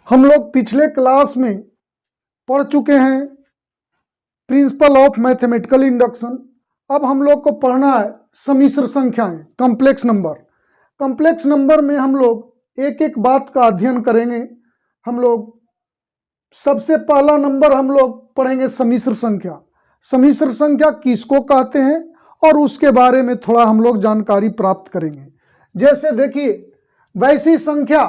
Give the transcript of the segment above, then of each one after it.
हम लोग पिछले क्लास में पढ़ चुके हैं प्रिंसिपल ऑफ मैथमेटिकल इंडक्शन। अब हम लोग को पढ़ना है सम्मिश्र संख्याएं, कॉम्प्लेक्स नंबर। कॉम्प्लेक्स नंबर में हम लोग एक एक बात का अध्ययन करेंगे। हम लोग सबसे पहला नंबर हम लोग पढ़ेंगे सम्मिश्र संख्या। सम्मिश्र संख्या किसको कहते हैं और उसके बारे में थोड़ा हम लोग जानकारी प्राप्त करेंगे। जैसे देखिए, वैसी संख्या,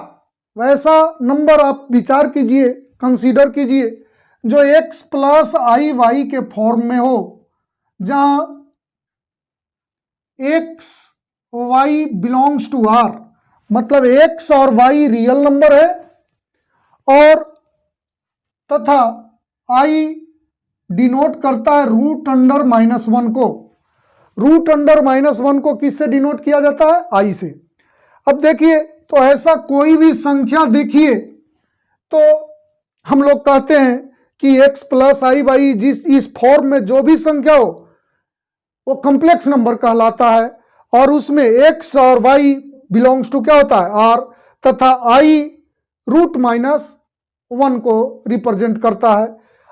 वैसा नंबर आप विचार कीजिए, कंसीडर कीजिए जो x प्लस आई वाई के फॉर्म में हो, जहां x y belongs to r, मतलब x और y रियल नंबर है और तथा i डिनोट करता है रूट अंडर -1 को। रूट अंडर -1 को किससे डिनोट किया जाता है? i से। अब देखिए, तो ऐसा कोई भी संख्या देखिए तो हम लोग कहते हैं कि x प्लस आई वाई जिस इस फॉर्म में जो भी संख्या हो वो कॉम्प्लेक्स नंबर कहलाता है और उसमें x और y बिलोंग्स टू क्या होता है? r, तथा i रूट -1 को रिप्रेजेंट करता है।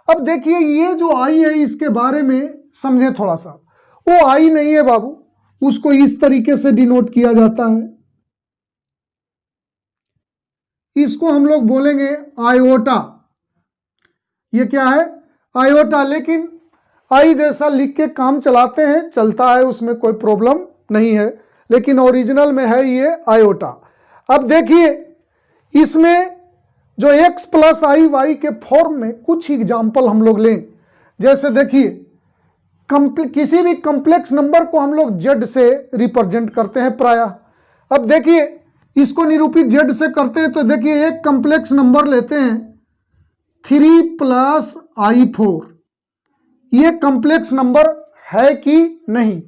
अब देखिए, ये जो i है इसके बारे में समझे थोड़ा सा। वो i नहीं है बाबू, उसको इस तरीके से डिनोट किया जाता है, इसको हम लोग बोलेंगे आयोटा। ये क्या है? आयोटा। लेकिन आई जैसा लिख के काम चलाते हैं, चलता है, उसमें कोई प्रॉब्लम नहीं है, लेकिन ओरिजिनल में है ये आयोटा। अब देखिए, इसमें जो x प्लस आई वाई के फॉर्म में कुछ एग्जाम्पल हम लोग लें। जैसे देखिए, किसी भी कॉम्प्लेक्स नंबर को हम लोग z से रिप्रेजेंट करते हैं प्रायः। अब देखिए, इसको निरूपित z से करते हैं तो देखिए, एक कॉम्प्लेक्स नंबर लेते हैं 3 प्लस i4। ये कॉम्प्लेक्स नंबर है कि नहीं,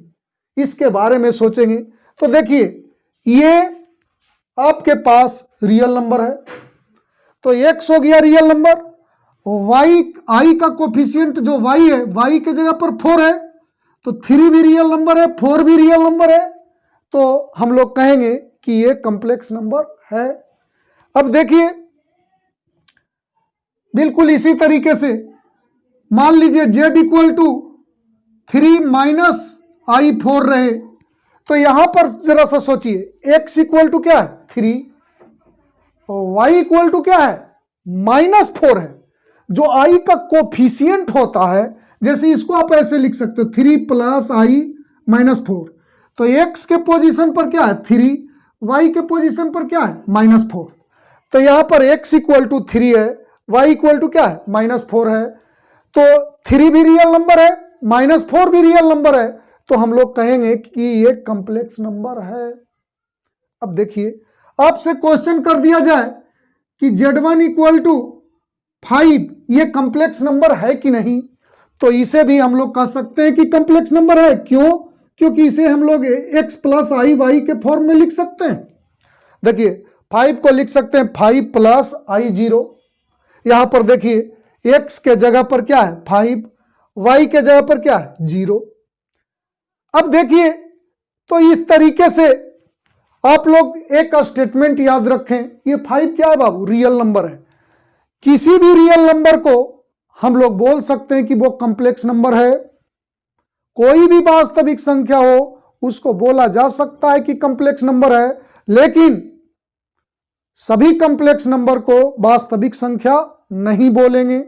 इसके बारे में सोचेंगे। तो देखिए, ये आपके पास रियल नंबर है तो x हो गया रियल नंबर, y i का कोफिशिएंट जो y है, y के जगह पर 4 है, तो 3 भी रियल नंबर है, 4 भी रियल नंबर है, तो हम लोग कहेंगे कि ये कॉम्प्लेक्स नंबर है। अब देखिए, बिल्कुल इसी तरीके से मान लीजिए z equal to 3 minus i4 रहे, तो यहां पर जरा सा सोचिए, x इक्वल टू क्या है? 3 और y इक्वल टू क्या है? -4 है। जो i का कोफिशिएंट होता है, जैसे इसको आप ऐसे लिख सकते हो 3 प्लस i -4, तो x के पोजीशन पर क्या है? 3, y के पोजीशन पर क्या है? -4। तो यहां पर x इक्वल टू 3 है, y इक्वल टू क्या है? -4 है, तो 3 भी रियल नंबर है, -4 भी रियल नंबर है, तो हम लोग कहेंगे कि ये कॉम्प्लेक्स नंबर है। अब देखिए, आपसे क्वेश्चन कर दिया जाए कि z1 इक्वल टू 5 ये कॉम्प्लेक्स नंबर है कि नहीं, तो इसे भी हम लोग कह सकते हैं कि कॉम्प्लेक्स नंबर है। क्यों? क्योंकि इसे हम लोग x प्लस आई वाई के फॉर्म में लिख सकते हैं। देखिए, 5 को लिख सकते हैं 5 प्लस i0। यहां पर देखिए, x के जगह पर क्या है? 5, y के जगह पर क्या है? 0। अब देखिए, तो इस तरीके से आप लोग एक स्टेटमेंट याद रखें, ये 5 क्या है बाबू? रियल नंबर है। किसी भी रियल नंबर को हम लोग बोल सकते हैं कि वो कॉम्प्लेक्स नंबर है। कोई भी वास्तविक संख्या हो उसको बोला जा सकता है कि कॉम्प्लेक्स नंबर है, लेकिन सभी कॉम्प्लेक्स नंबर को वास्तविक संख्या नहीं बोलेंगे।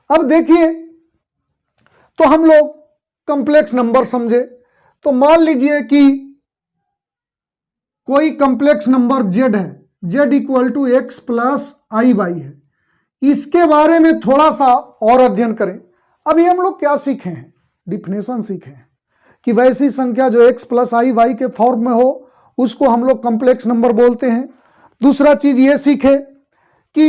अब देखिए, तो हम लोग कॉम्प्लेक्स नंबर समझे, तो मान लीजिए कि कोई कॉम्प्लेक्स नंबर z है, z equal to x plus i y है। इसके बारे में थोड़ा सा और अध्ययन करें। अभी हम लोग क्या सीखे हैं? डिफिनेशन सीखे हैं कि वैसी संख्या जो x प्लस आई वाई के फॉर्म में हो उसको हम लोग कॉम्प्लेक्स नंबर बोलते हैं। दूसरा चीज ये सीखे कि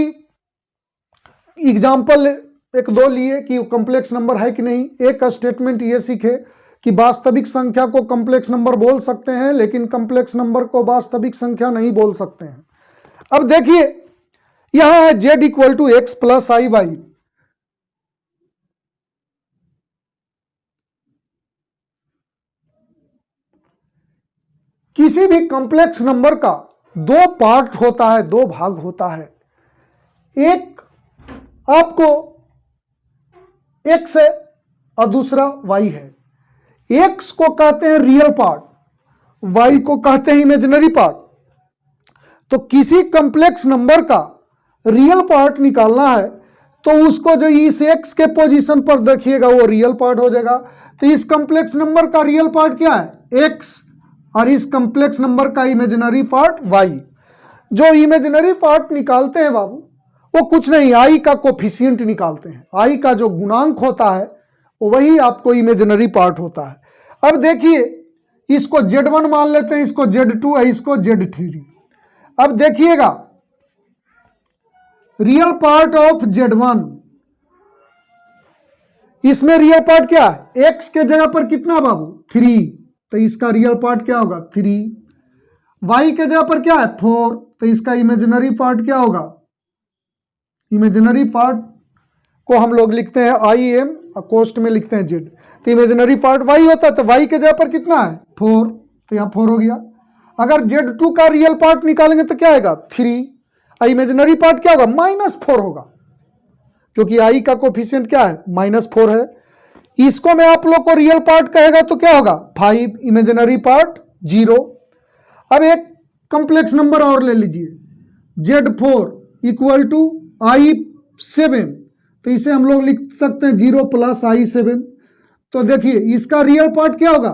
एग्जाम्पल एक दो लिए कि कॉम्प्लेक्स नंबर है कि नहीं। एक स्टेटमेंट ये सीखे कि वास्तविक संख्या को कॉम्प्लेक्स नंबर बोल सकते हैं, लेकिन कॉम्प्लेक्स नंबर को वास्तविक संख्या नहीं बोल सकते हैं। अब देखिए, यहां है z equal to x plus i y. किसी भी कॉम्प्लेक्स नंबर का दो पार्ट होता है, दो भाग होता है। एक आपको x है और दूसरा y है। x को कहते हैं रियल पार्ट, y को कहते हैं इमेजिनरी पार्ट। तो किसी कॉम्प्लेक्स नंबर का रियल पार्ट निकालना है तो उसको जो इस x के पोजीशन पर देखिएगा वो रियल पार्ट हो जाएगा। तो इस कॉम्प्लेक्स नंबर का रियल पार्ट क्या है? x, और इस कॉम्प्लेक्स नंबर का इमेजिनरी पार्ट y। जो इमेजिनरी पार्ट निकालते हैं बाबू वो कुछ नहीं, i का कोफिशिएंट निकालते हैं। i का जो गुणांक होता है वही आपको इमेजिनरी पार्ट होता है। अब देखिए, इसको z1 मान लेते हैं, इसको z2 है, इसको z3। अब देखिएगा, रियल पार्ट ऑफ z1, इसमें रियल पार्ट क्या है? x के जगह पर कितना बाबू? 3, तो इसका रियल पार्ट क्या होगा? 3। y के जगह पर क्या है? 4, तो इसका इमेजिनरी पार्ट क्या होगा? इमेजिनरी पार्ट को हम लोग लिखते हैं im और कोष्ट में लिखते हैं z। तो इमेजिनरी पार्ट y होता है, तो y के जगह पर कितना है? 4, तो यहां 4 हो गया। अगर z2 का रियल पार्ट निकालेंगे तो क्या आएगा? 3, और इमेजिनरी पार्ट क्या होगा? -4 होगा, क्योंकि i का कोफिशिएंट क्या है? -4 है। इसको मैं आप लोग को रियल पार्ट कहेगा तो क्या होगा? 5, इमेजिनरी पार्ट 0। अब एक कॉम्प्लेक्स नंबर और ले लीजिए, z4 = i7, तो इसे हम लोग लिख सकते हैं 0 + i7। तो देखिए इसका रियल पार्ट क्या होगा?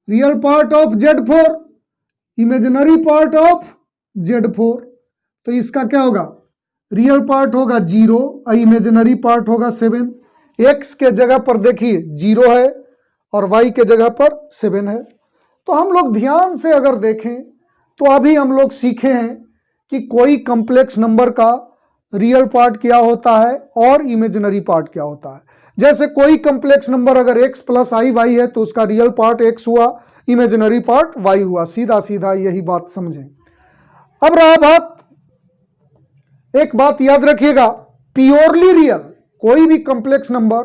Real part of z4 imaginary part of z4, तो इसका क्या होगा? रियल पार्ट होगा 0 और इमेजिनरी पार्ट होगा 7। x के जगह पर देखिए 0 है और y के जगह पर 7 है। तो हम लोग ध्यान से अगर देखें तो अभी हम लोग सीखे हैं कि कोई कॉम्प्लेक्स नंबर का रियल पार्ट क्या होता है और इमेजिनरी पार्ट क्या होता है। जैसे कोई कॉम्प्लेक्स नंबर अगर x + i y है तो उसका रियल पार्ट x हुआ, इमेजिनरी पार्ट y हुआ। सीधा सीधा यही बात समझें। अब रहा बात, एक बात याद रखिएगा, प्योरली रियल, कोई भी कॉम्प्लेक्स नंबर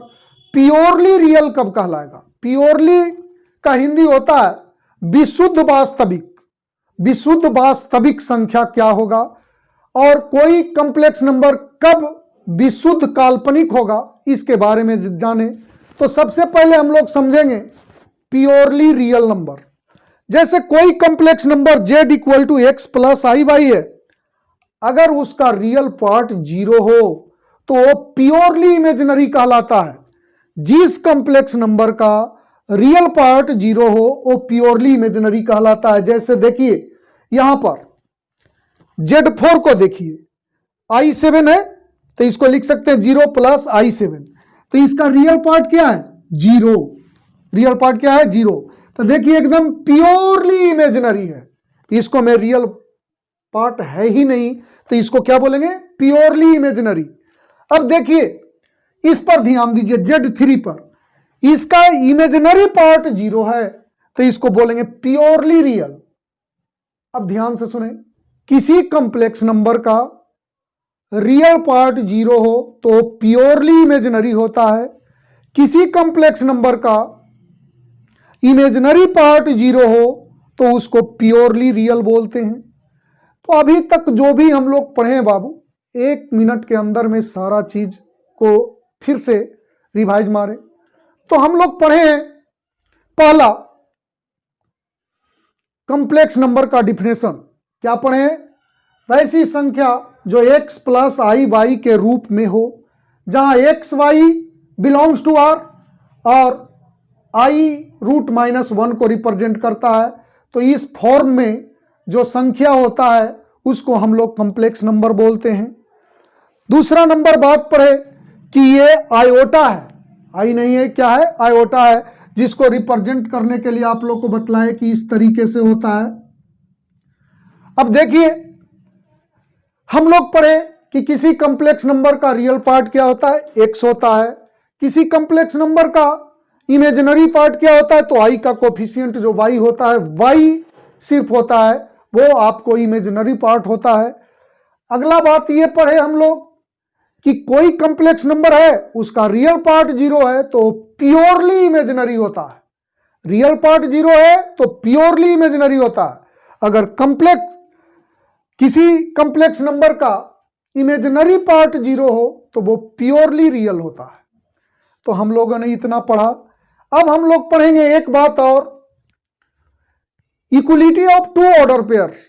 प्योरली रियल कब कहलाएगा? प्योरली का हिंदी होता है विशुद्ध वास्तविक। विशुद्ध वास्तविक संख्या क्या होगा? और कोई कॉम्प्लेक्स नंबर कब विशुद्ध काल्पनिक होगा, इसके बारे में जाने तो सबसे पहले हम लोग समझेंगे प्योरली रियल नंबर। जैसे कोई complex number z = x + i y है, अगर उसका रियल पार्ट 0 हो तो वो प्योरली इमेजिनरी कहलाता है। जिस कॉम्प्लेक्स नंबर का रियल पार्ट 0 हो वो प्योरली इमेजिनरी कहलाता है। जैसे देखिए यहां पर z4 को देखिए, i7 है तो इसको लिख सकते हैं 0 + i7, तो इसका रियल पार्ट क्या है? 0। रियल पार्ट क्या है? 0। तो देखिए एकदम प्योरली इमेजिनरी है, इसको मैं रियल पार्ट है ही नहीं तो इसको क्या बोलेंगे? Purely imaginary. अब देखिए इस पर ध्यान दीजिए, z3 पर इसका इमेजिनरी पार्ट 0 है तो इसको बोलेंगे प्योरली रियल। अब ध्यान से सुने, किसी कॉम्प्लेक्स नंबर का रियल पार्ट 0 हो तो प्योरली इमेजिनरी होता है। किसी कॉम्प्लेक्स नंबर का इमेजिनरी पार्ट 0 हो तो उसको प्योरली रियल बोलते हैं। तो अभी तक जो भी हम लोग पढ़े हैं बाबू, 1 मिनट के अंदर में सारा चीज को फिर से रिवाइज मारे। तो हम लोग पढ़े हैं पहला कॉम्प्लेक्स नंबर का डिफिनेशन। क्या पढ़े हैं? वैसी संख्या जो x + i y के रूप में हो, जहां x y belongs to r और i √-1 को रिप्रेजेंट करता है। तो इस फॉर्म में जो संख्या होता है उसको हम लोग कॉम्प्लेक्स नंबर बोलते हैं। दूसरा नंबर बात पढ़े कि ये आयोटा है, आई नहीं है, क्या है? आयोटा है, जिसको रिप्रेजेंट करने के लिए आप लोग को बतलाए कि इस तरीके से होता है। अब देखिए हम लोग पढ़े कि किसी कॉम्प्लेक्स नंबर का रियल पार्ट क्या होता है? x होता है। किसी कॉम्प्लेक्स नंबर का इमेजिनरी पार्ट क्या होता है? तो i का कोफिशिएंट जो y होता है, y सिर्फ होता है, वो आपको इमेजिनरी पार्ट होता है। अगला बात ये पढ़े हम लोग कि कोई कॉम्प्लेक्स नंबर है उसका रियल पार्ट 0 है तो प्योरली इमेजिनरी होता है। रियल पार्ट 0 है तो प्योरली इमेजिनरी होता है। अगर कॉम्प्लेक्स किसी कंप्लेक्स नंबर का इमेजिनरी पार्ट 0 हो तो वो प्योरली रियल होता है। तो हम लोगों ने इतना पढ़ा। अब हम लोग पढ़ेंगे एक बात और, equality of two order pairs,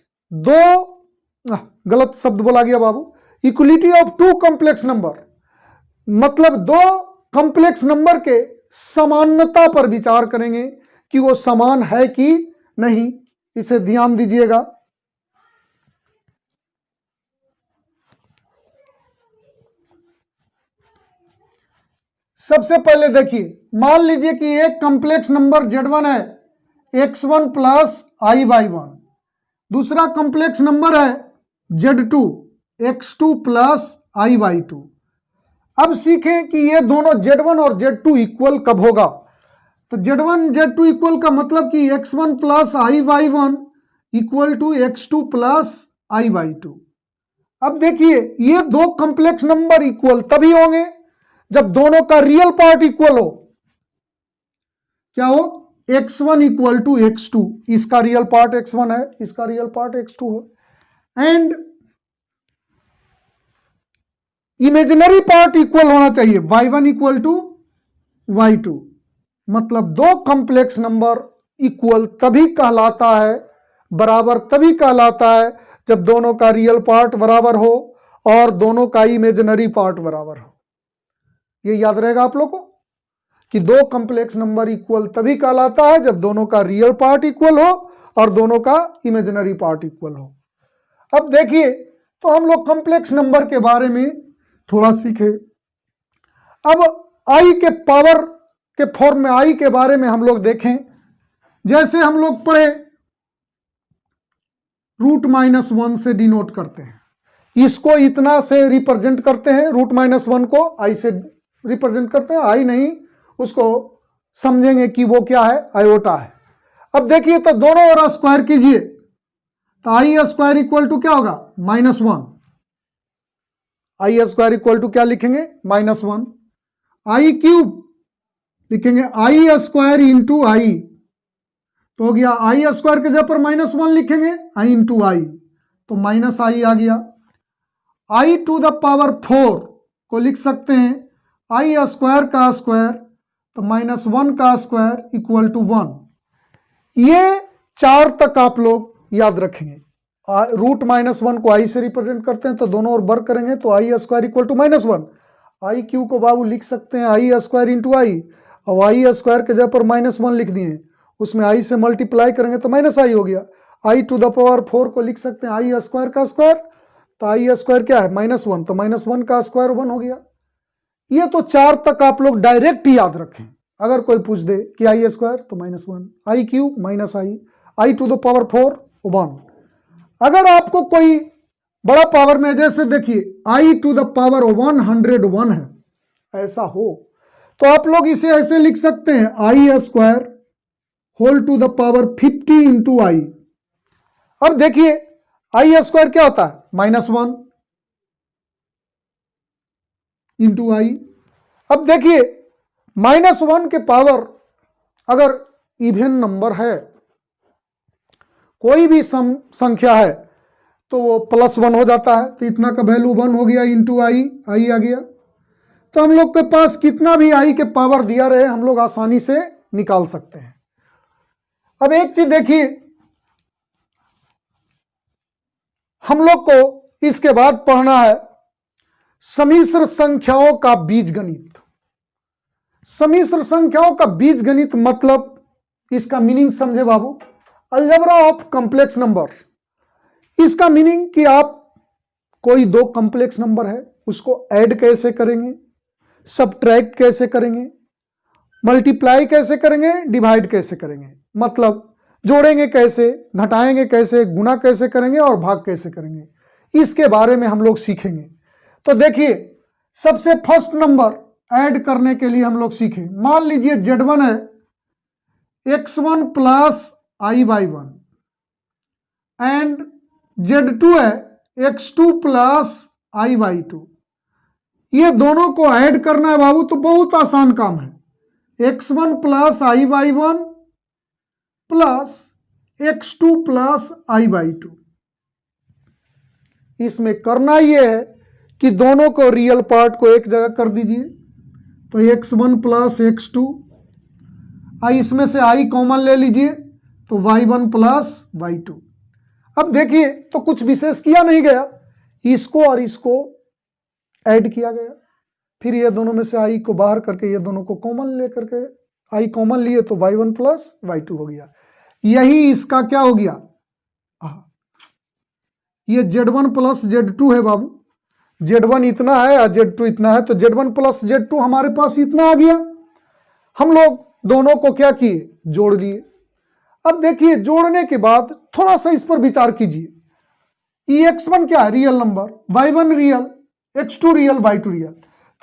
गलत शब्द बोला गया बाबू, equality of two complex number, मतलब दो कॉम्प्लेक्स नंबर के समानता पर विचार करेंगे कि वो समान है कि नहीं। इसे ध्यान दीजिएगा। सबसे पहले देखिए, मान लीजिए कि एक कॉम्प्लेक्स नंबर Z1 है x1 प्लस i/1, दूसरा कॉम्प्लेक्स नंबर है Z2 x2 प्लस i/2। अब सीखें कि ये दोनों Z1 और Z2 इक्वल कब होगा। तो Z1 Z2 इक्वल का मतलब कि x1 plus i/1 equal to x2 plus i/2। अब देखिए, ये दो कॉम्प्लेक्स नंबर इक्वल तभी होंगे जब दोनों का रियल पार्ट इक्वल हो। क्या हो? x1 इक्वल टू x2, इसका रियल पार्ट x1 है, इसका रियल पार्ट x2 है, एंड इमेजिनरी पार्ट इक्वल होना चाहिए, y1 इक्वल टू y2। मतलब दो कॉम्प्लेक्स नंबर इक्वल तभी कहलाता है, बराबर तभी कहलाता है जब दोनों का रियल पार्ट बराबर हो और दोनों का इमेजिनरी पार्ट बराबर हो। ये याद रहेगा आप लोग को कि दो कॉम्प्लेक्स नंबर इक्वल तभी कहलाता है जब दोनों का रियल पार्ट इक्वल हो और दोनों का इमेजिनरी पार्ट इक्वल हो। अब देखिए, तो हम लोग कॉम्प्लेक्स नंबर के बारे में थोड़ा सीखे। अब आई के पावर के फॉर्म में आई के बारे में हम लोग देखें। जैसे हम लोग पढ़े √-1 से डिनोट करते हैं, इसको इतना से रिप्रेजेंट करते हैं, √-1 को आई से रिप्रेजेंट करते हैं। आई नहीं, उसको समझेंगे कि वो क्या है, आयोटा है। अब देखिए, तो दोनों ओर स्क्वायर कीजिए, तो आई स्क्वायर इक्वल टू क्या होगा, -1। आई स्क्वायर इक्वल टू क्या लिखेंगे, -1। आई क्यूब लिखेंगे आई स्क्वायर इंटू आई, तो हो गया आई स्क्वायर के जगह पर -1 लिखेंगे, आई इंटू आई, तो माइनस आई आ गया। आई टू द पावर 4 को लिख सकते हैं आई स्क्वायर का स्क्वायर, तो -1 का स्क्वायर इक्वल टू 1। ये 4 तक आप लोग याद रखेंगे। √-1 को आई से रिप्रेजेंट करते हैं, तो दोनों ओर वर्क करेंगे तो i square equal to -1। I cube को बाबू लिख सकते हैं आई स्क्वायर इंटू आई, और आई स्क्वायर के जगह पर -1 लिख दिए, उसमें आई से मल्टीप्लाई करेंगे तो माइनस आई हो गया। आई टू द पावर 4 को लिख सकते हैं आई स्क्वायर का स्क्वायर, तो आई स्क्वायर क्या है, -1, तो -1 का स्क्वायर 1 हो गया। ये तो 4 तक आप लोग डायरेक्ट याद रखें। अगर कोई पूछ दे कि आई स्क्वायर, तो -1, आई क्यूब -आई, आई टू द पावर 4 1। अगर आपको कोई बड़ा पावर में, जैसे देखिए आई टू द पावर 101 है, ऐसा हो तो आप लोग इसे ऐसे लिख सकते हैं i square whole to the power 50 into i. अब देखिए आई स्क्वायर क्या होता है, -1 इंटू आई। अब देखिए -1 के पावर अगर इवन नंबर है, कोई भी संख्या है, तो वो +1 हो जाता है, तो इतना का वैल्यू 1 हो गया इंटू आई, आई आ गया। तो हम लोग के पास कितना भी आई के पावर दिया रहे, हम लोग आसानी से निकाल सकते हैं। अब एक चीज देखिए, हम लोग को इसके बाद पढ़ना है सम्मिश्र संख्याओं का बीजगणित। सम्मिश्र संख्याओं का बीजगणित मतलब, इसका मीनिंग समझे बाबू, अलजेब्रा ऑफ कॉम्प्लेक्स नंबर्स। इसका मीनिंग कि आप कोई दो कॉम्प्लेक्स नंबर है, उसको ऐड कैसे करेंगे, सबट्रैक्ट कैसे करेंगे, मल्टीप्लाई कैसे करेंगे, डिवाइड कैसे करेंगे, मतलब जोड़ेंगे कैसे, घटाएंगे कैसे, गुना कैसे करेंगे और भाग कैसे करेंगे, इसके बारे में हम लोग सीखेंगे। तो देखिए, सबसे फर्स्ट नंबर ऐड करने के लिए हम लोग सीखे। मान लीजिए Z1 है x1 plus i/1 and Z2 है x2 प्लस i/2। ये दोनों को ऐड करना है बाबू, तो बहुत आसान काम है। x1 plus i/1 plus x2 plus i/2। इसमें करना ये है कि दोनों को रियल पार्ट को एक जगह कर दीजिए। तो x1 प्लस x2, इसमें से i कॉमन ले लीजिए तो y1 प्लस y2। अब देखिए तो कुछ विशेष किया नहीं गया, इसको और इसको ऐड किया गया, फिर ये दोनों में से i को बाहर करके ये दोनों को कॉमन ले करके i कॉमन लिए तो y1 प्लस y2 हो गया। यही इसका क्या हो गया, ये z1 प्लस z2 है बाबू, z1 इतना है और z2 इतना है, तो z1 प्लस z2 हमारे पास इतना आ गया। हम लोग दोनों को क्या किए, जोड़ लिए। अब देखिए जोड़ने के बाद थोड़ा सा इस पर विचार कीजिए, ये x1 क्या है, real number, y1 real, x2 real, y2 real,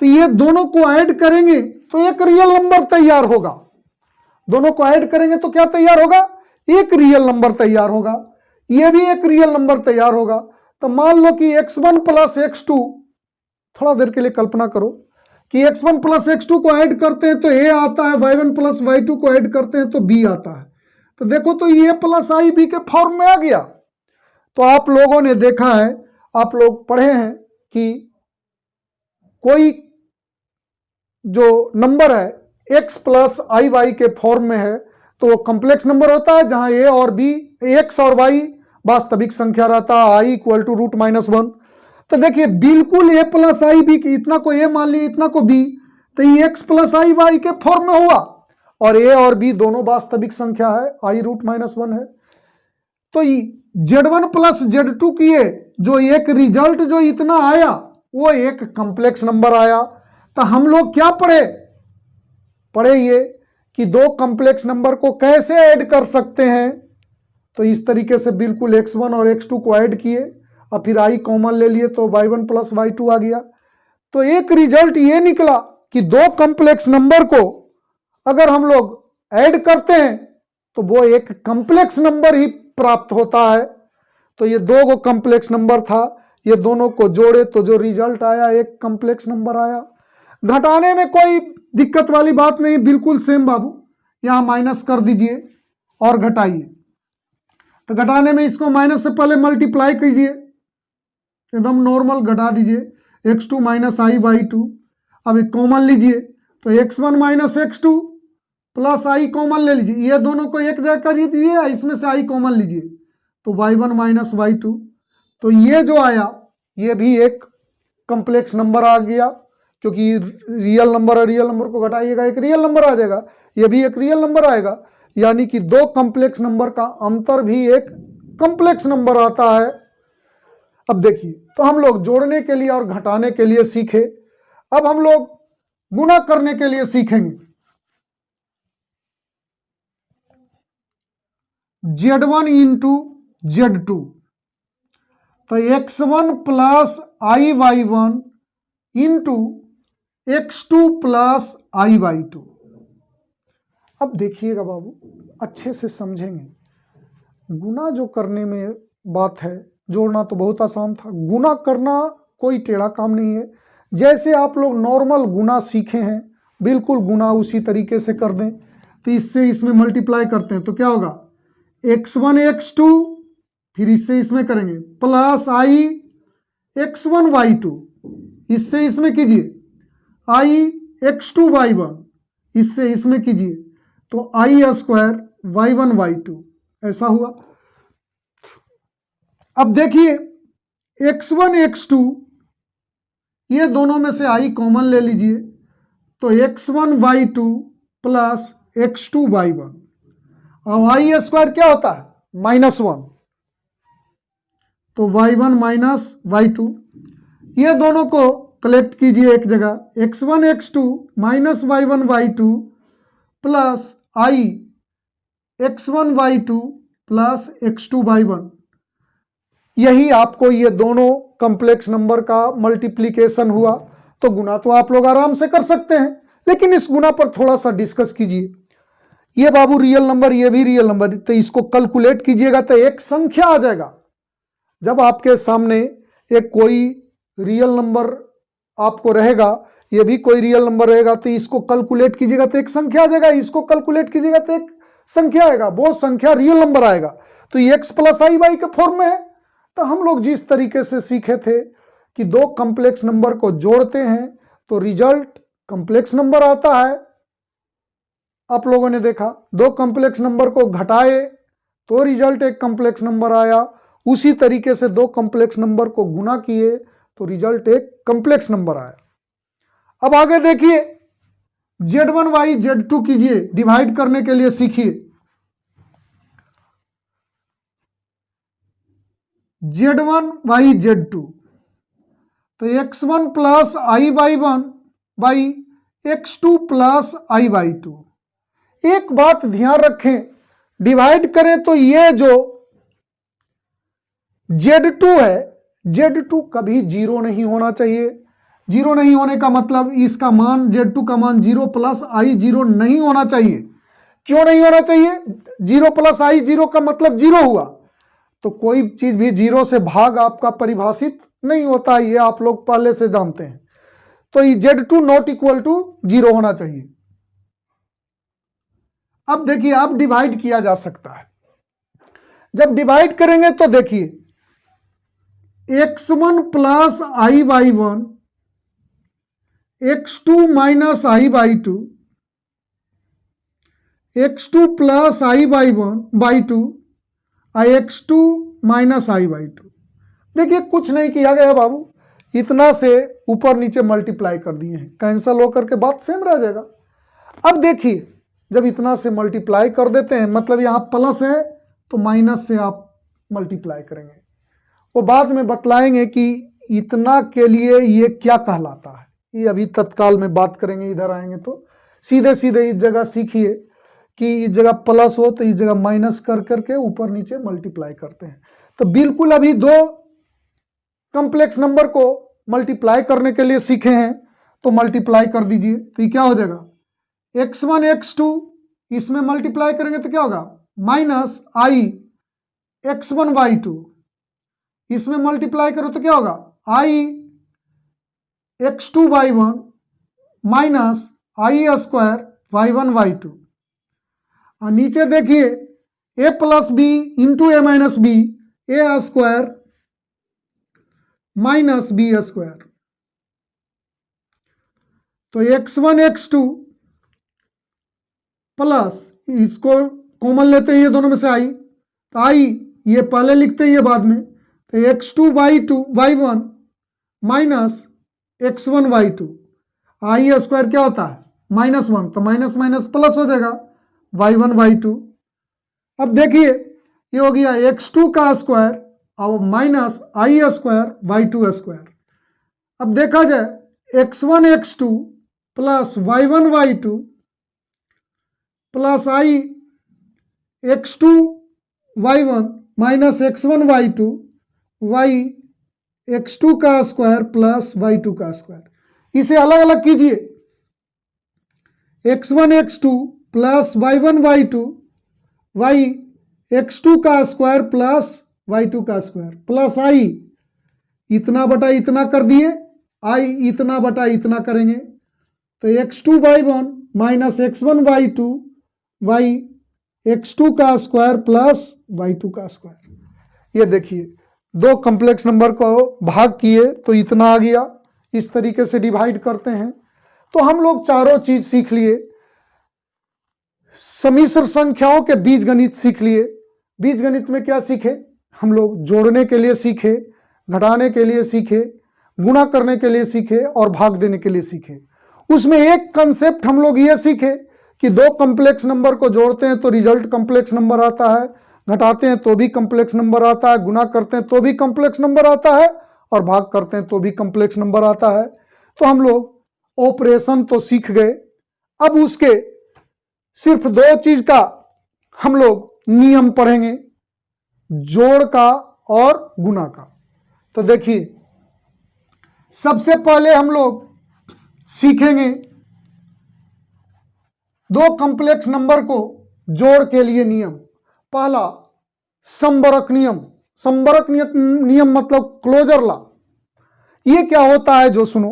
तो ये दोनों को ऐड करेंगे तो एक रियल नंबर तैयार होगा। दोनों को ऐड करेंगे तो क्या तैयार होगा, एक रियल नंबर तैयार होगा, ये भी एक रियल नंबर तैयार होगा। तो मान लो कि x1 प्लस x2, थोड़ा देर के लिए कल्पना करो कि x1 प्लस x2 को ऐड करते हैं तो a आता है, y1 प्लस y2 को ऐड करते हैं तो b आता है। तो देखो तो ये प्लस आई बी के फॉर्म में आ गया। तो आप लोगों ने देखा है, आप लोग पढ़े हैं कि कोई जो नंबर है x प्लस आई वाई के फॉर्म में है तो वो कॉम्प्लेक्स नंबर होता है, जहां a और b, x और y वास्तविक संख्या रहता है, i इक्वल टू √-1। तो देखिए बिल्कुल a प्लस आई बी, इतना को a मान लिया इतना को b, तो ये x प्लस आई वाई के फॉर्म में हुआ और a और b दोनों वास्तविक संख्या है, i √-1 है। तो z1 प्लस z2 किए जो एक रिजल्ट जो इतना आया वो एक कॉम्प्लेक्स नंबर आया। तो हम लोग क्या पढ़े ये कि दो कॉम्प्लेक्स नंबर को कैसे ऐड कर सकते हैं। तो इस तरीके से बिल्कुल x1 और x2 को ऐड किए और फिर i कॉमन ले लिए तो y1 प्लस y2 आ गया। तो एक रिजल्ट ये निकला कि दो कॉम्प्लेक्स नंबर को अगर हम लोग ऐड करते हैं तो वो एक कॉम्प्लेक्स नंबर ही प्राप्त होता है। तो ये दो गो कॉम्प्लेक्स नंबर था, ये दोनों को जोड़े तो जो रिजल्ट आया एक कॉम्प्लेक्स नंबर आया। घटाने में कोई दिक्कत वाली बात नहीं, बिल्कुल सेम बाबू, यहां माइनस कर दीजिए और घटाइए। तो घटाने में इसको माइनस से पहले मल्टीप्लाई कीजिए, एकदम नॉर्मल घटा दीजिए, x2 माइनस आई बाई 2। अब एक कॉमन लीजिए तो x1 माइनस x2 प्लस आई कॉमन ले लीजिए, ये दोनों को एक जगह कर दीजिए, इसमें से आई कॉमन लीजिए तो y1 माइनस y2। तो ये जो आया ये भी एक कॉम्प्लेक्स नंबर आ गया, क्योंकि रियल नंबर और रियल नंबर को घटाइएगा एक रियल नंबर आ जाएगा, ये भी एक रियल नंबर आएगा। यानी कि दो कॉम्प्लेक्स नंबर का अंतर भी एक कॉम्प्लेक्स नंबर आता है। अब देखिए तो हम लोग जोड़ने के लिए और घटाने के लिए सीखे, अब हम लोग गुणा करने के लिए सीखेंगे। z1 इंटू z2, तो x1 plus i y 1 into x2 plus i Y 2। अब देखिएगा बाबू अच्छे से समझेंगे, गुना जो करने में बात है, जोड़ना तो बहुत आसान था, गुना करना कोई टेढ़ा काम नहीं है। जैसे आप लोग नॉर्मल गुना सीखे हैं बिल्कुल गुना उसी तरीके से कर दें। तो इससे इसमें मल्टीप्लाई करते हैं तो क्या होगा, x1 x2, फिर इससे इसमें करेंगे प्लस आई x1 y2, इससे इसमें कीजिए आई x2 y1, इससे इसमें कीजिए तो आई स्क्वायर y1 y2, ऐसा हुआ। अब देखिए x1 x2, ये दोनों में से आई कॉमन ले लीजिए तो x1 y2 plus x2 y1, और आई स्क्वायर क्या होता है, -1, तो y1 माइनस y2। ये दोनों को कलेक्ट कीजिए एक जगह, x1 x2 minus y1 y2 plus आई x1 y2 plus x2 y1। यही आपको ये दोनों कॉम्प्लेक्स नंबर का मल्टीप्लिकेशन हुआ। तो गुना तो आप लोग आराम से कर सकते हैं, लेकिन इस गुना पर थोड़ा सा डिस्कस कीजिए। ये बाबू रियल नंबर, ये भी रियल नंबर, तो इसको कैलकुलेट कीजिएगा तो एक संख्या आ जाएगा। जब आपके सामने एक कोई रियल नंबर आपको रहेगा, ये भी कोई रियल नंबर रहेगा, तो इसको कैलकुलेट कीजिएगा तो एक संख्या आ जाएगा, इसको कैलकुलेट कीजिएगा तो एक संख्या आएगा, वो संख्या रियल नंबर आएगा। तो ये x प्लस आई वाई के फॉर्म में है, तो हम लोग जिस तरीके से सीखे थे कि दो कॉम्प्लेक्स नंबर को जोड़ते हैं तो रिजल्ट कॉम्प्लेक्स नंबर आता है, आप लोगों ने देखा। दो कॉम्प्लेक्स नंबर को घटाए तो रिजल्ट एक कॉम्प्लेक्स नंबर आया, उसी तरीके से दो कॉम्प्लेक्स नंबर को गुना किए तो रिजल्ट एक कॉम्प्लेक्स नंबर आया। अब आगे देखिए, Z1 Z2 कीजिए, डिवाइड करने के लिए सीखिए। Z1 Z2 तो x1 plus i/1 by x2 plus i/2। एक बात ध्यान रखें, डिवाइड करें तो ये जो Z2 है, Z2 कभी जीरो नहीं होना चाहिए। जीरो नहीं होने का मतलब इसका मान, Z2 का मान 0 प्लस i 0 नहीं होना चाहिए। क्यों नहीं होना चाहिए? 0 प्लस i 0 का मतलब 0 हुआ, तो कोई चीज भी 0 से भाग आपका परिभाषित नहीं होता, ये आप लोग पहले से जानते हैं। तो ये Z2 नॉट इक्वल टू 0 होना चाहिए। अब देखिए, अब डिवाइड किया जा सकता है। जब डिवाइड करेंगे तो देखिए, x1 plus i/1 x2 minus i/2 x2 plus i/2 x2 minus i/2। देखिए कुछ नहीं किया गया बाबू, इतना से ऊपर नीचे मल्टीप्लाई कर दिए हैं, कैंसल होकर के बात सेम रह जाएगा। अब देखिए, जब इतना से मल्टीप्लाई कर देते हैं, मतलब यहां प्लस है तो माइनस से आप मल्टीप्लाई करेंगे। वो बाद में बतलाएंगे कि इतना के लिए ये क्या कहलाता है, ये अभी तत्काल में बात करेंगे। इधर आएंगे तो सीधे सीधे इस जगह सीखिए कि इस जगह प्लस हो तो इस जगह माइनस कर करके ऊपर नीचे मल्टीप्लाई करते हैं। तो बिल्कुल अभी दो कॉम्प्लेक्स नंबर को मल्टीप्लाई करने के लिए सीखे हैं, तो मल्टीप्लाई कर दीजिए। तो ये क्या हो जाएगा, x1 x2, इसमें मल्टीप्लाई करेंगे तो क्या होगा, माइनस i x1 y2, इसमें मल्टीप्लाई करो तो क्या होगा, i x2 y1 minus i square y1 y2। और नीचे देखिए, a plus b into a minus b, a square minus b square. तो x1 x2 प्लस, इसको कॉमन लेते हैं ये दोनों में से i, तो i ये पहले लिखते हैं ये बाद में, तो x2 y1 minus x1 y2, i square क्या होता है -1, तो माइनस माइनस प्लस हो जाएगा y1 y2। अब देखिए ये हो गया x2 का स्क्वायर और minus i square y2 square. अब देखा जाए x1 x2 plus y1 y2 plus i x2 y1 minus x1 y2 y x2 का स्क्वायर प्लस y2 का स्क्वायर। इसे अलग अलग कीजिए, x1 x2 plus y1 y2 y x2 का स्क्वायर प्लस y2 का स्क्वायर प्लस i इतना बटा इतना कर दिए, i इतना बटा इतना करेंगे, तो x2 y1 minus x1 y2 y x2 का स्क्वायर प्लस y2 का स्क्वायर। ये देखिए दो कॉम्प्लेक्स नंबर को भाग किए तो इतना आ गया, इस तरीके से डिवाइड करते हैं। तो हम लोग चारों चीज सीख लिए, सम्मिश्र संख्याओं के बीजगणित सीख लिए। बीजगणित में क्या सीखे हम लोग, जोड़ने के लिए सीखे, घटाने के लिए सीखे, गुणा करने के लिए सीखे और भाग देने के लिए सीखे। उसमें एक कंसेप्ट हम लोग ये सीखे कि दो कॉम्प्लेक्स नंबर को जोड़ते हैं तो रिजल्ट कॉम्प्लेक्स नंबर आता है, घटाते हैं तो भी कॉम्प्लेक्स नंबर आता है, गुना करते हैं तो भी कॉम्प्लेक्स नंबर आता है और भाग करते हैं तो भी कॉम्प्लेक्स नंबर आता है। तो हम लोग ऑपरेशन तो सीख गए, अब उसके सिर्फ दो चीज का हम लोग नियम पढ़ेंगे, जोड़ का और गुना का। तो देखिए सबसे पहले हम लोग सीखेंगे दो कॉम्प्लेक्स नंबर को जोड़ के लिए नियम। पहला संबरक नियम। संबरक नियम मतलब क्लोजर लॉ। ये क्या होता है जो सुनो,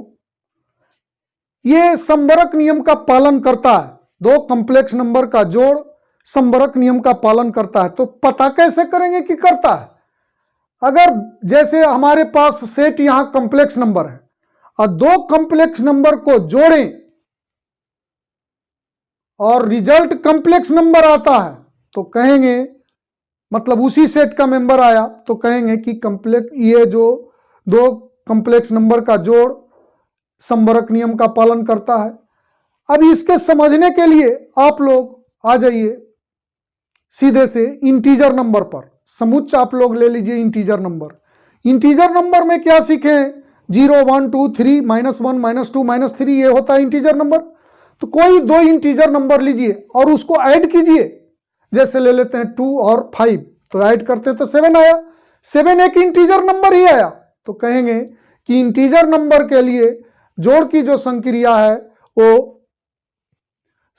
ये संबरक नियम का पालन करता है। दो कॉम्प्लेक्स नंबर का जोड़ संबरक नियम का पालन करता है। तो पता कैसे करेंगे कि करता है, अगर जैसे हमारे पास सेट यहां कॉम्प्लेक्स नंबर है और दो कॉम्प्लेक्स नंबर को जोड़ें और रिजल्ट कॉम्प्लेक्स नंबर आता है तो कहेंगे, मतलब उसी सेट का मेंबर आया तो कहेंगे कि कॉम्प्लेक्स, ये जो दो कॉम्प्लेक्स नंबर का जोड़ संबरक नियम का पालन करता है। अब इसके समझने के लिए आप लोग आ जाइए सीधे से इंटीजर नंबर पर। समुच्च आप लोग ले लीजिए इंटीजर नंबर। इंटीजर नंबर में क्या सीखे? 0 1 2 3 -1 -2 -3 ये होता है इंटीजर नंबर। तो कोई दो इंटीजर नंबर लीजिए और उसको ऐड कीजिए। जैसे ले लेते हैं 2 और 5, तो ऐड करते हैं तो 7 आया। 7 एक इंटीजर नंबर ही आया, तो कहेंगे कि इंटीजर नंबर के लिए जोड़ की जो संक्रिया है वो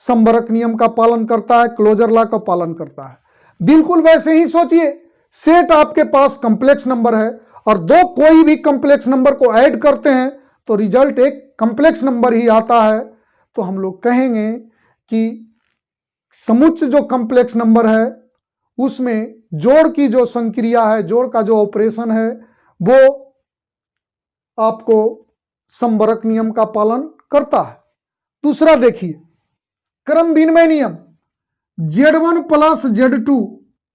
संबरक नियम का पालन करता है, क्लोजर लॉ का पालन करता है। बिल्कुल वैसे ही सोचिए, सेट आपके पास कॉम्प्लेक्स नंबर है और दो कोई भी कॉम्प्लेक्स नंबर को ऐड करते हैं तो रिजल्ट एक कॉम्प्लेक्स नंबर ही आता है। तो हम लोग कहेंगे कि समुच्च जो कॉम्प्लेक्स नंबर है उसमें जोड़ की जो संक्रिया है, जोड़ का जो ऑपरेशन है, वो आपको संबरक नियम का पालन करता है। दूसरा देखिए, क्रम विनिमय नियम। Z1 plus Z2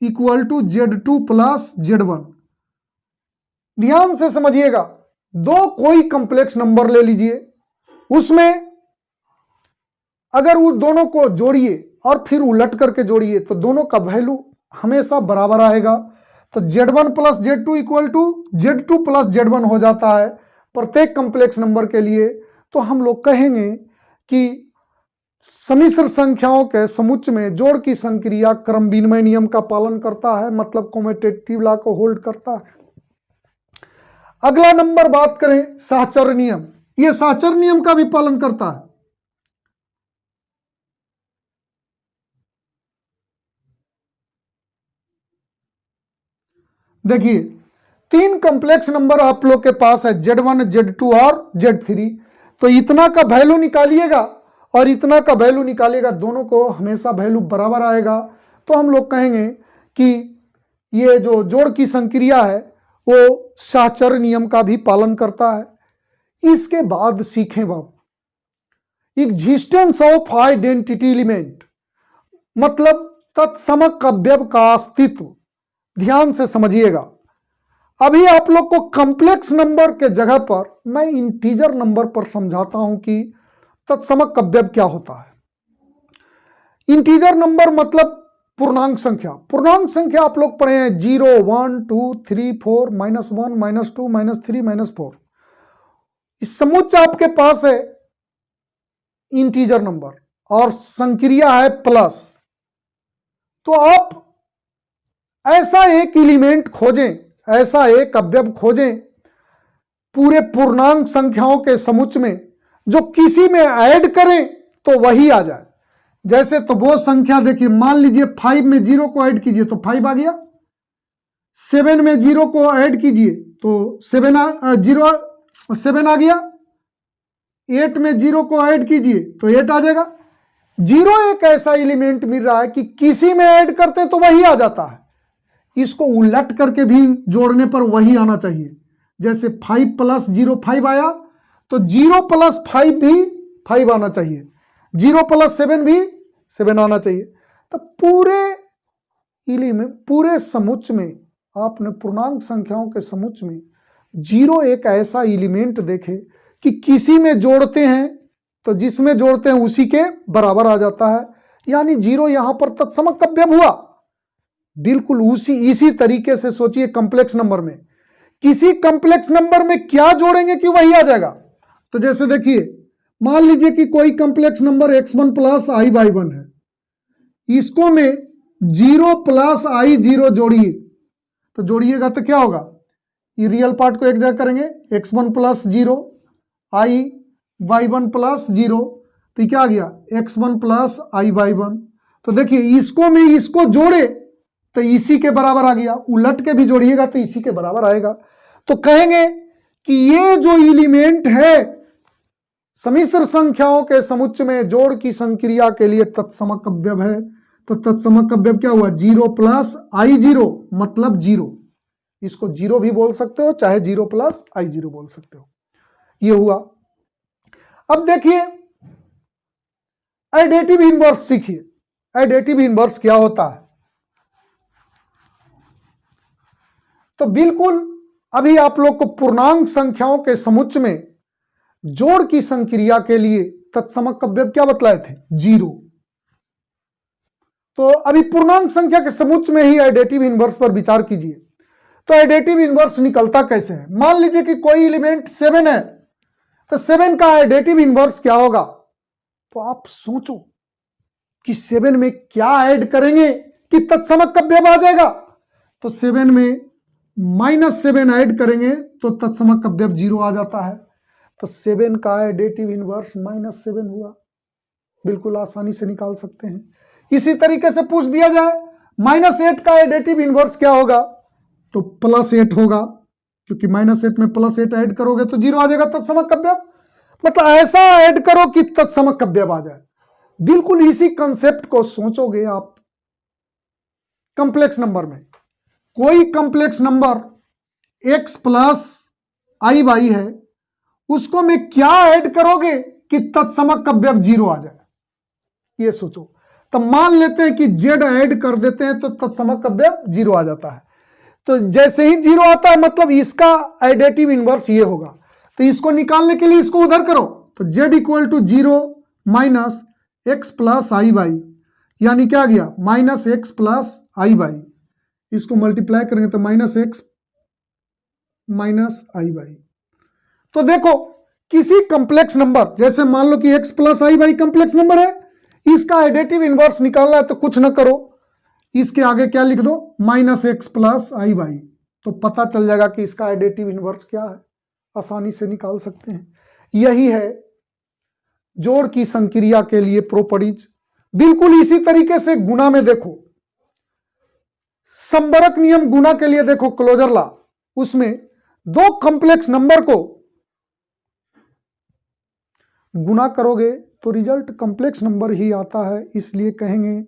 equal to Z2 plus Z1। ध्यान से समझिएगा, दो कोई कॉम्प्लेक्स नंबर ले लीजिए, उसमें अगर उन दोनों को जोड़िए और फिर उलट करके जोड़िए तो दोनों का वैल्यू हमेशा बराबर आएगा। तो Z1 plus Z2 equal to Z2 plus Z1 हो जाता है प्रत्येक कॉम्प्लेक्स नंबर के लिए। तो हम लोग कहेंगे कि सम्मिश्र संख्याओं के समुच्च में जोड़ की संक्रिया क्रम विनिमय नियम का पालन करता है, मतलब कम्यूटेटिव लॉ को होल्ड करता है। अगला नंबर बात करें साहचर्य नियम। यह साहचर्य नियम का भी पालन करता है। देखिए, तीन कॉम्प्लेक्स नंबर आप लोग के पास है, Z1 Z2 और Z3। तो इतना का वैल्यू निकालिएगा और इतना का वैल्यू निकालिएगा, दोनों को हमेशा वैल्यू बराबर आएगा। तो हम लोग कहेंगे कि ये जो जोड़ की संक्रिया है वो साहचर्य नियम का भी पालन करता है। इसके बाद सीखें बाबू, एग्जिस्टेंस ऑफ आइडेंटिटी एलिमेंट, मतलब तत्समक अवयव का अस्तित्व। ध्यान से समझिएगा, अभी आप लोग को कॉम्प्लेक्स नंबर के जगह पर मैं इंटीजर नंबर पर समझाता हूं कि तत्समक अवयव क्या होता है। इंटीजर नंबर मतलब पूर्णांक संख्या। पूर्णांक संख्या आप लोग पढ़े हैं 0 1 2 3 4 -1 -2 -3 -4। इस समुच्च आपके पास है इंटीजर नंबर और संक्रिया है प्लस। तो आप ऐसा एक एलिमेंट खोजें, ऐसा एक अवयव खोजें पूरे पूर्णांक संख्याओं के समुच्च में जो किसी में ऐड करें तो वही आ जाए। जैसे तो वो संख्या देखिए, मान लीजिए 5 में 0 को ऐड कीजिए तो 5 आ गया, 7 में 0 को ऐड कीजिए तो 7 आ गया, 8 में 0 को ऐड कीजिए तो 8 आ जाएगा। 0 एक ऐसा एलिमेंट मिल रहा है कि किसी में ऐड करते तो वही आ जाता है, इसको उलट करके भी जोड़ने पर वही आना चाहिए। जैसे 5 प्लस 0 5 आया तो 0 प्लस 5 भी 5 आना चाहिए, 0 प्लस 7 भी 7 आना चाहिए। तो पूरे समुच्च में आपने पूर्णांक संख्याओं के समुच्च में 0 एक ऐसा एलिमेंट देखे कि किसी में जोड़ते हैं तो जिसमें जोड़ते हैं उसी के बराबर आ जाता है, यानी 0 यहां पर तत्समक अवयव हुआ। बिल्कुल इसी तरीके से सोचिए, कॉम्प्लेक्स नंबर में किसी कॉम्प्लेक्स नंबर में क्या जोड़ेंगे कि वही आ जाएगा। तो जैसे देखिए, मान लीजिए कि कोई complex number x1 plus i/1 है, इसको में 0 प्लस i0 जोड़िए, तो जोड़िएगा तो क्या होगा, ये रियल पार्ट को एक जगह करेंगे, x1 प्लस 0 i/1 प्लस 0, तो क्या आ गया x1 प्लस i/1। तो देखिए, इसको में इसको जोड़े तो इसी के बराबर आ गया, उलट के भी जोड़िएगा तो इसी के बराबर आएगा। तो कहेंगे कि ये जो एलिमेंट है सम्मिश्र संख्याओं के समुच्च में जोड़ की संक्रिया के लिए तत्समक अवयव है। तो तत्समक अवयव क्या हुआ, 0 प्लस i0 मतलब 0। इसको जीरो भी बोल सकते हो, चाहे जीरो प्लस आई जीरो बोल सकते हो। ये हुआ। अब देखिए एडिटिव इनवर्स सीखिए। एडिटिव इनवर्स क्या होता है? तो बिल्कुल अभी आप लोग को पूर्णांक संख्याओं के समुच्चय में जोड़ की संक्रिया के लिए तत्समक अवयव क्या बतलाए थे? जीरो। तो अभी पूर्णांक संख्या के समुच्चय में ही एडिटिव इनवर्स पर विचार कीजिए। तो एडिटिव इनवर्स निकलता कैसे है? मान लीजिए कि कोई एलिमेंट 7 है, तो 7 का एडिटिव इनवर्स क्या होगा? तो आप सोचो कि 7 में क्या ऐड करेंगे कि तत्समक अवयव आ जाएगा? तो 7 में -7 ऐड करेंगे तो तत्समक अवयव 0 आ जाता है। तो 7 का एडिटिव इनवर्स -7 हुआ। बिल्कुल आसानी से निकाल सकते हैं। इसी तरीके से पूछ दिया जाए -8 का एडिटिव इनवर्स क्या होगा? तो +8 होगा, क्योंकि -8 में +8 ऐड करोगे तो 0 आ जाएगा तत्समक अवयव। मतलब ऐसा ऐड करो कि तत्समक अवयव आ जाए। बिल्कुल इसी कंसेप्ट को सोचोगे आप कंप्लेक्स नंबर में। कोई complex number x plus i y है, उसको में क्या ऐड करोगे कि तत्समक अवयव 0 आ जाए? ये सोचो। तो मान लेते हैं कि z ऐड कर देते हैं तो तत्समक अवयव 0 आ जाता है। तो जैसे ही 0 आता है मतलब इसका एडिटिव इनवर्स ये होगा। तो इसको निकालने के लिए इसको उधर करो, तो z = 0 minus x plus i Y, यानी क्या गया? -x plus i Y. इसको मल्टीप्लाई करेंगे तो -x माइनस आई वाई। तो देखो किसी कंप्लेक्स नंबर, जैसे मान लो कि x plus i Y complex number है, इसका एडिटिव इनवर्स निकालना है तो कुछ ना करो, इसके आगे क्या लिख दो? -x plus i Y. तो पता चल जाएगा कि इसका एडिटिव इनवर्स क्या है। आसानी से निकाल सकते हैं। यही है जोड़ की संक्रिया के लिए प्रॉपर्टीज। बिल्कुल इसी तरीके से गुणा में देखो, संबरक नियम गुणा के लिए देखो, क्लोजर लॉ, उसमें दो कॉम्प्लेक्स नंबर को गुणा करोगे तो रिजल्ट कॉम्प्लेक्स नंबर ही आता है। इसलिए कहेंगे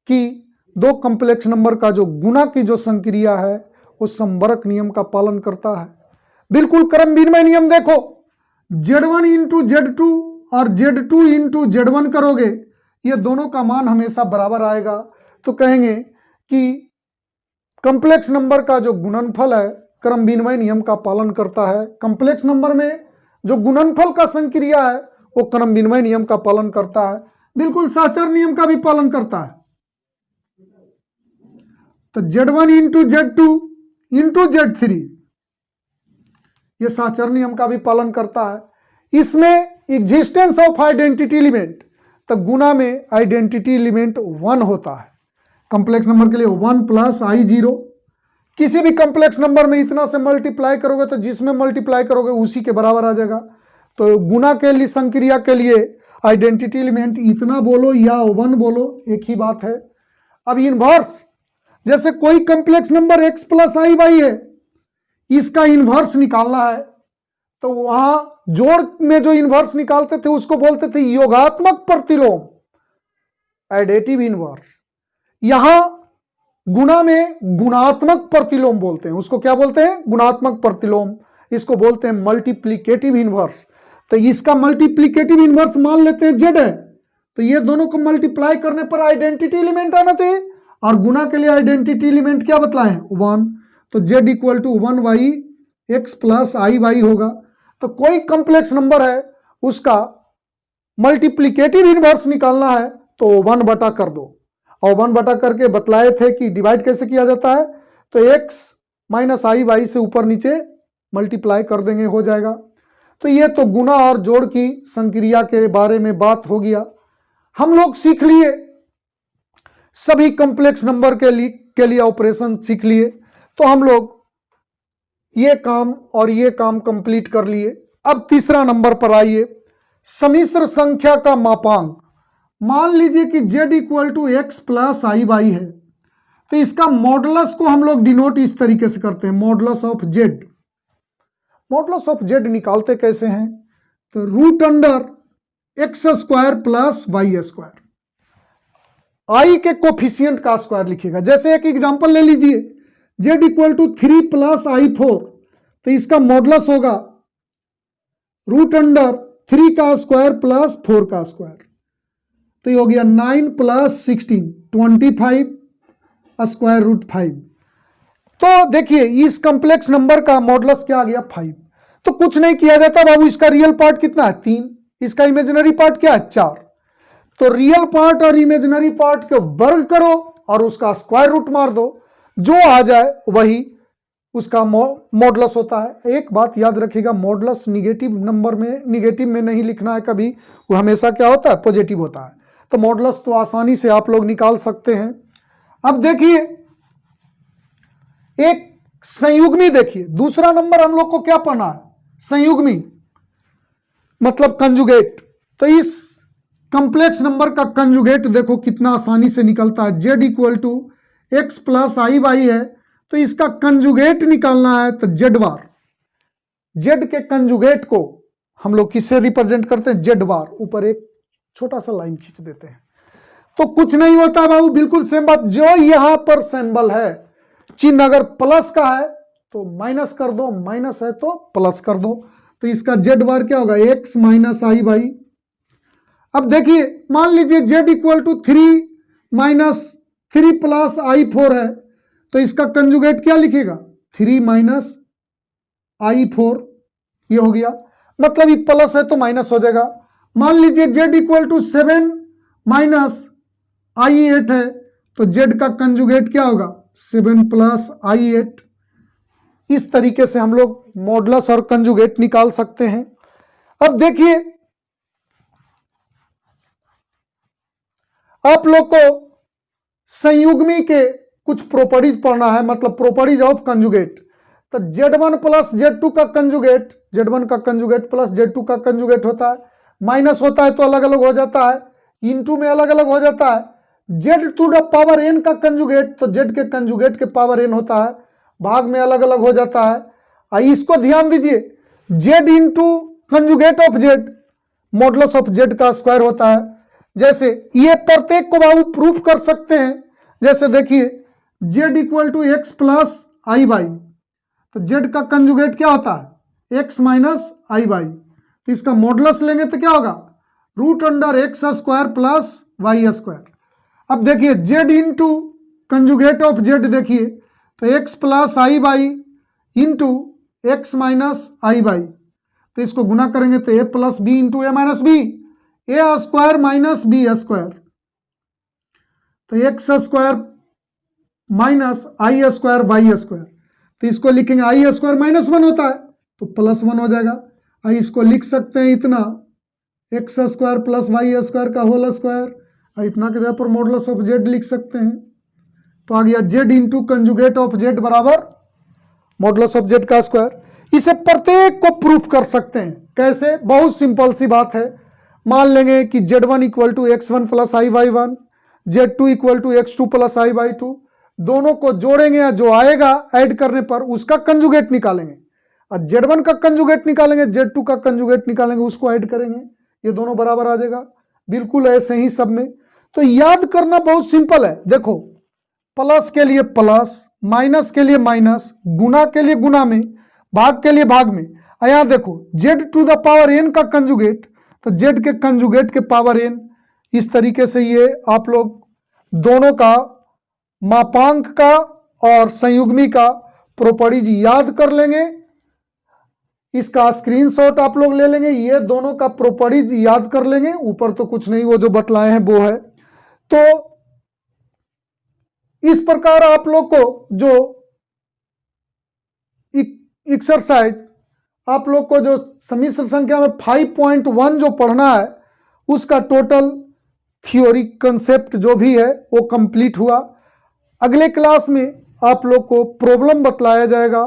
कि दो कॉम्प्लेक्स नंबर का जो गुणा की जो संक्रिया है वो संबरक नियम का पालन करता है। बिल्कुल क्रम विनिमय नियम देखो, Z1 इंटू Z2 और Z2 इंटू Z1 करोगे, ये दोनों का मान हमेशा बराबर आएगा। तो कहेंगे कि कॉम्प्लेक्स नंबर का जो गुणनफल है क्रम विनिमय नियम का पालन करता है। कॉम्प्लेक्स नंबर में जो गुणनफल का संक्रिया है वो क्रम विनिमय नियम का पालन करता है। बिल्कुल साचर नियम का भी पालन करता है। तो Z1 into Z2 into Z3, ये साचर नियम का भी पालन करता है। इसमें एग्जिस्टेंस ऑफ आइडेंटिटी एलिमेंट, तो गुणा में आइडेंटिटी एलिमेंट 1 होता है। कॉम्प्लेक्स नंबर के लिए 1 प्लस आई 0। किसी भी कॉम्प्लेक्स नंबर में इतना से मल्टीप्लाई करोगे तो जिसमें मल्टीप्लाई करोगे उसी के बराबर आ जाएगा। तो गुणा के लिए संक्रिया के लिए आइडेंटिटी एलिमेंट इतना बोलो या 1 बोलो, एक ही बात है। अब इनवर्स, जैसे कोई complex number x plus i y है, इसका इनवर्स निकालना है तो वहां जोड़ में जो इनवर्स निकालते थे उसको बोलते थे योगात्मक प्रतिलोम, एडिटिव इनवर्स। यहां गुणा में गुणात्मक प्रतिलोम बोलते हैं, उसको क्या बोलते हैं? गुणात्मक प्रतिलोम। इसको बोलते हैं मल्टीप्लिकेटिव इनवर्स। तो इसका मल्टीप्लिकेटिव इनवर्स मान लेते हैं z है, तो ये दोनों को मल्टीप्लाई करने पर आइडेंटिटी एलिमेंट आना चाहिए, और गुणा के लिए आइडेंटिटी एलिमेंट क्या बतलाए? 1। तो z = 1y x plus i Y होगा। तो कोई कॉम्प्लेक्स नंबर है उसका मल्टीप्लिकेटिव इनवर्स निकालना है तो 1 बटा कर दो, और 1 बटा करके बतलाए थे कि डिवाइड कैसे किया जाता है। तो x माइनस आई वाई से ऊपर नीचे मल्टीप्लाई कर देंगे, हो जाएगा। तो ये तो गुणा और जोड़ की संक्रिया के बारे में बात हो गया। हम लोग सीख लिए सभी कॉम्प्लेक्स नंबर के लिए ऑपरेशन सीख लिए। तो हम लोग ये काम और ये काम कंप्लीट कर लिए। अब तीसरा नंबर पर आइए, सम्मिश्र संख्या का मापांक। मान लीजिए कि z = x plus i y है, तो इसका मॉडुलस को हम लोग डिनोट इस तरीके से करते हैं, modulus of z। Modulus of z निकालते कैसे हैं? तो √x² प्लस y², आई के कोफिशिएंट का स्क्वायर लिखिएगा। जैसे एक एग्जांपल ले लीजिए, z equal to 3 plus i4, तो इसका मॉडुलस होगा रूट अंडर 3 का स्क्वायर प्लस 4 का स्क्वायर, तो ये हो गया 9 प्लस 16 25 स्क्वायर रूट 5। तो देखिए इस कॉम्प्लेक्स नंबर का मॉडुलस क्या आ गया 5। तो कुछ नहीं किया जाता बाबू, इसका रियल पार्ट कितना है 3, इसका इमेजिनरी पार्ट क्या है 4। तो रियल पार्ट और इमेजिनरी पार्ट के वर्ग करो और उसका स्क्वायर रूट मार दो, जो आ जाए वही उसका मॉडुलस होता है। एक बात याद रखिएगा, मॉडुलस निगेटिव नंबर में, निगेटिव में नहीं लिखना है कभी, वो हमेशा क्या होता है पॉजिटिव होता है। तो मॉडुलस तो आसानी से आप लोग निकाल सकते हैं। अब देखिए एक संयुग्मी, देखिए दूसरा नंबर हम लोग को क्या पढ़ना है संयुग्मी मतलब कंजुगेट। तो इस कॉम्प्लेक्स नंबर का कंजुगेट देखो कितना आसानी से निकलता है। Z equal to x plus i y है, तो इसका कंजुगेट निकालना है तो जेड बार। जेड के कंजुगेट को हम लोग किससे रिप्रेजेंट करते हैं जेड बार। ऊपर एक छोटा सा लाइन खींच देते हैं तो कुछ नहीं होता बाबू, बिल्कुल सेम बात। जो यहां पर सिंबल है, चिन्ह अगर प्लस का है तो माइनस कर दो, माइनस है तो प्लस कर दो। तो इसका जेड बार क्या होगा एक्स माइनस आई बाई। अब देखिए मान लीजिए z equal to 3 minus 3 plus i4 है, तो इसका कंजुगेट क्या लिखेगा 3 माइनस i4, ये हो गया। मतलब ये प्लस है तो माइनस हो जाएगा। मान लीजिए z equal to 7 minus i8 है, तो जेड का कंजुगेट क्या होगा 7 प्लस i8। इस तरीके से हम लोग मॉडुलस और कंजुगेट निकाल सकते हैं। अब देखिए आप लोग को संयुग्मी के कुछ प्रॉपर्टीज पढ़ना है, मतलब प्रॉपर्टीज ऑफ कंजुगेट। तो Z1 प्लस Z2 का कंजुगेट, Z1 का कंजुगेट प्लस Z2 का कंजुगेट होता है। माइनस होता है तो अलग अलग हो जाता है, इनटू में अलग अलग हो जाता है। Z to the power n का कंजुगेट, तो Z के कंजुगेट के पावर n होता है, भाग में अलग अलग हो जाता है। इसको ध्यान दीजिए, Z into conjugate of Z modulus of Z का स्क्वायर होता है। जैसे ये प्रत्येक को बाबू प्रूफ कर सकते हैं। जैसे देखिए Z equal to x plus i by, तो Z का कंजुगेट क्या होता है x माइनस आई बाई। तो इसका मॉडुलस लेंगे तो क्या होगा root under x square plus y square. अब देखिए Z into conjugate of Z देखिए, तो x plus i by into x minus i by. तो इसको गुना करेंगे तो a plus b into a minus b, a square minus b square. तो x square minus i square y square. तो इसको लिखेंगे आई स्क्वायर माइनस 1 होता है तो प्लस 1 हो जाएगा। आई इसको लिख सकते हैं इतना x square plus y square का होल स्क्वायर, इतना के जगह पर मॉडुलस ऑफ जेड लिख सकते हैं। तो आ गया Z into conjugate of Z बराबर मॉडुलस ऑफ जेड का स्क्वायर। इसे प्रत्येक को प्रूफ कर सकते हैं। कैसे, बहुत सिंपल सी बात है। मान लेंगे कि Z1 equal to x1 plus i y 1, Z2 equal to x2 plus i by 2, दोनों को जोड़ेंगे या जो आएगा ऐड करने पर उसका कंजुगेट निकालेंगे, और Z1 का कंजुगेट निकालेंगे, Z2 का कंजुगेट निकालेंगे, उसको ऐड करेंगे, ये दोनों बराबर आ जाएगा। बिल्कुल ऐसे ही सब में। तो याद करना बहुत सिंपल है। देखो प्लस के लिए प्लस, माइनस के लिए माइनस, गुना के लिए गुना में, भाग के लिए भाग में। यहां देखो Z to the power n का कंजुगेट, तो Z के कंजुगेट के पावर n। इस तरीके से ये आप लोग दोनों का मापांक का और संयुग्मी का प्रॉपर्टीज याद कर लेंगे। इसका स्क्रीनशॉट आप लोग ले लेंगे, ये दोनों का प्रॉपर्टीज याद कर लेंगे। ऊपर तो कुछ नहीं, वो जो बतलाए हैं वो है। तो इस प्रकार आप लोग को जो एक्सरसाइज, आप लोग को जो सम्मिश्र संख्या में 5.1 जो पढ़ना है, उसका टोटल थ्योरी कंसेप्ट जो भी है वो कंप्लीट हुआ। अगले क्लास में आप लोग को प्रॉब्लम बतलाया जाएगा,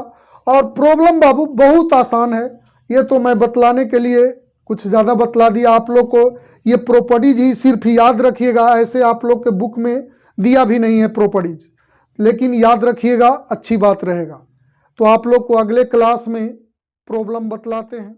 और प्रॉब्लम बाबू बहुत आसान है। ये तो मैं बतलाने के लिए कुछ ज़्यादा बतला दिया आप लोग को। ये प्रॉपर्टीज ही सिर्फ याद रखिएगा, ऐसे आप लोग के बुक में दिया भी नहीं है प्रॉपर्टीज, लेकिन याद रखिएगा, अच्छी बात रहेगा। तो आप लोग को अगले क्लास में प्रॉब्लम बतलाते हैं।